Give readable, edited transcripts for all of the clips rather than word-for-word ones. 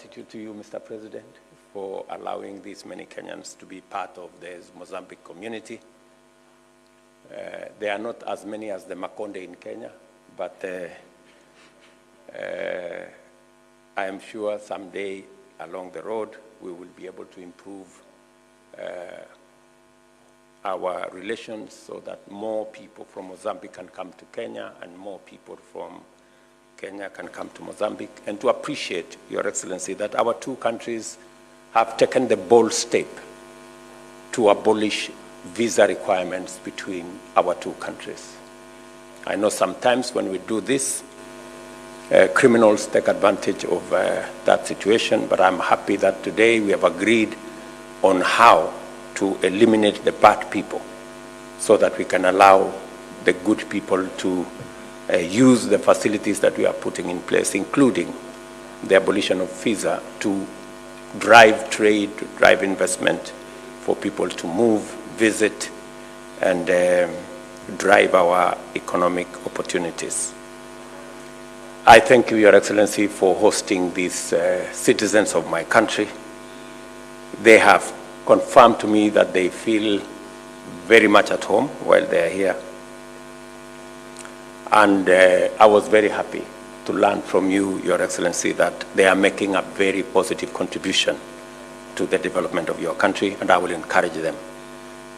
gratitude to you, Mr. President, for allowing these many Kenyans to be part of the Mozambique community. There are not as many as the Makonde in Kenya, but I am sure someday along the road we will be able to improve our relations so that more people from Mozambique can come to Kenya and more people from Kenya can come to Mozambique, and to appreciate, Your Excellency, that our two countries have taken the bold step to abolish visa requirements between our two countries. I know sometimes when we do this, criminals take advantage of that situation, but I'm happy that today we have agreed on how to eliminate the bad people so that we can allow the good people to use the facilities that we are putting in place, including the abolition of visa, to drive trade, to drive investment, for people to move, visit, and drive our economic opportunities. I thank you, Your Excellency, for hosting these citizens of my country. They have confirmed to me that they feel very much at home while they are here. And I was very happy to learn from you, Your Excellency, that they are making a very positive contribution to the development of your country, and I will encourage them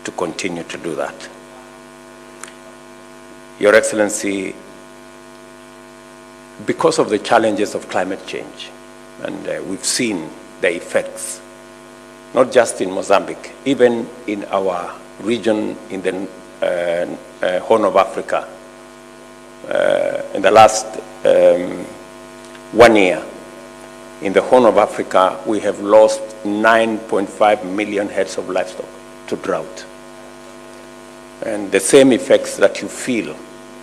to continue to do that. Your Excellency, because of the challenges of climate change, and we've seen the effects, not just in Mozambique, even in our region in the Horn of Africa. In the last 1 year, in the Horn of Africa, we have lost 9.5 million heads of livestock to drought. And the same effects that you feel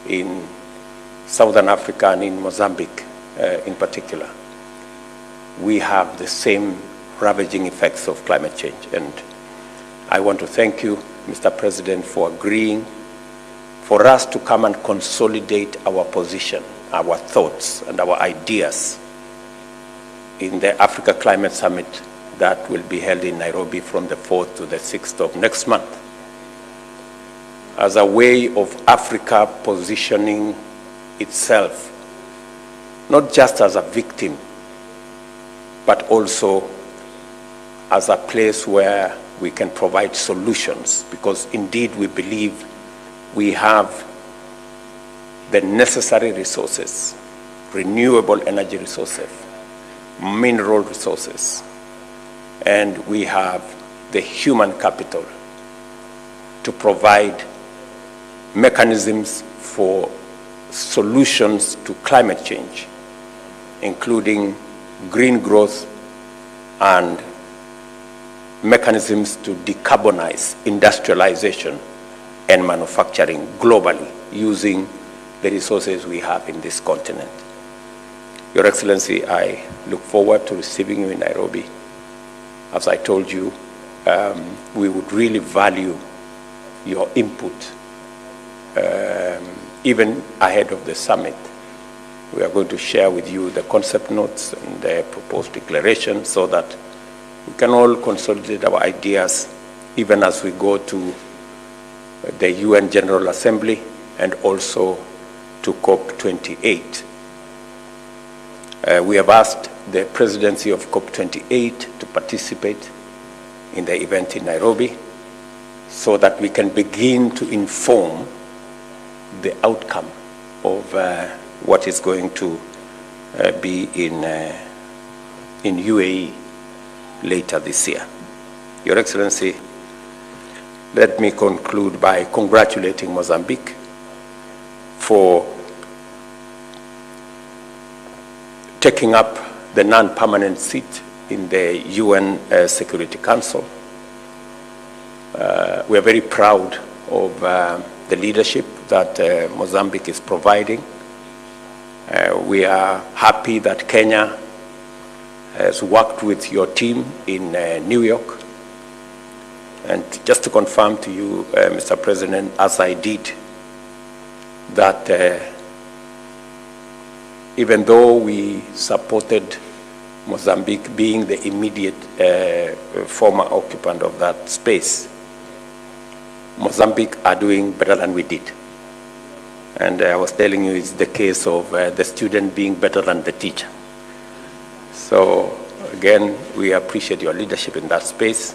in Southern Africa and in Mozambique in particular, we have the same ravaging effects of climate change. And I want to thank you, Mr. President, for agreeing for us to come and consolidate our position, our thoughts, and our ideas in the Africa Climate Summit that will be held in Nairobi from the 4th to the 6th of next month, as a way of Africa positioning itself, not just as a victim, but also as a place where we can provide solutions, because indeed we believe we have the necessary resources, renewable energy resources, mineral resources, and we have the human capital to provide mechanisms for solutions to climate change, including green growth and mechanisms to decarbonize industrialization and manufacturing globally using the resources we have in this continent. Your Excellency, I look forward to receiving you in Nairobi. As I told you, we would really value your input even ahead of the summit. We are going to share with you the concept notes and the proposed declaration so that we can all consolidate our ideas even as we go to the UN General Assembly and also to COP28. We have asked the presidency of COP28 to participate in the event in Nairobi so that we can begin to inform the outcome of what is going to be in UAE later this year. Your Excellency, let me conclude by congratulating Mozambique for taking up the non-permanent seat in the UN Security Council. We are very proud of the leadership that Mozambique is providing. We are happy that Kenya has worked with your team in New York. And just to confirm to you, Mr. President, as I did, that even though we supported Mozambique being the immediate former occupant of that space, Mozambique are doing better than we did. And I was telling you, it's the case of the student being better than the teacher. So again, we appreciate your leadership in that space.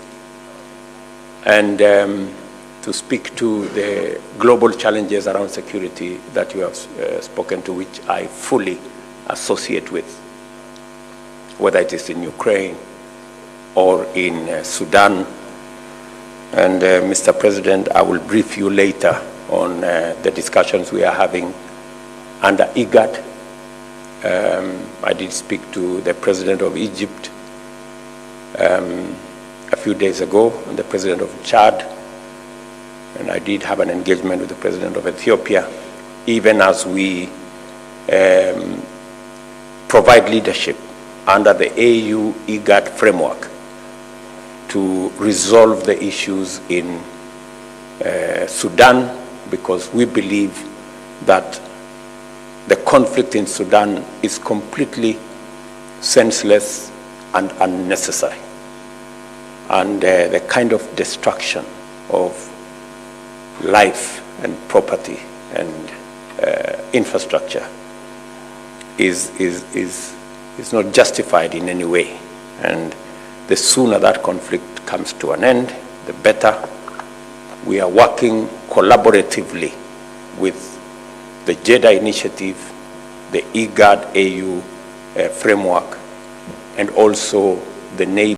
And to speak to the global challenges around security that you have spoken to, which I fully associate with, whether it is in Ukraine or in Sudan. And Mr. President, I will brief you later on the discussions we are having under IGAD. I did speak to the President of Egypt a few days ago, and the President of Chad, and I did have an engagement with the President of Ethiopia, even as we provide leadership under the AU IGAD framework to resolve the issues in Sudan, because we believe that the conflict in Sudan is completely senseless and unnecessary. And the kind of destruction of life and property and infrastructure is not justified in any way. And the sooner that conflict comes to an end, the better. We are working collaboratively with the JEDA initiative, the IGAD AU framework, and also the neighbor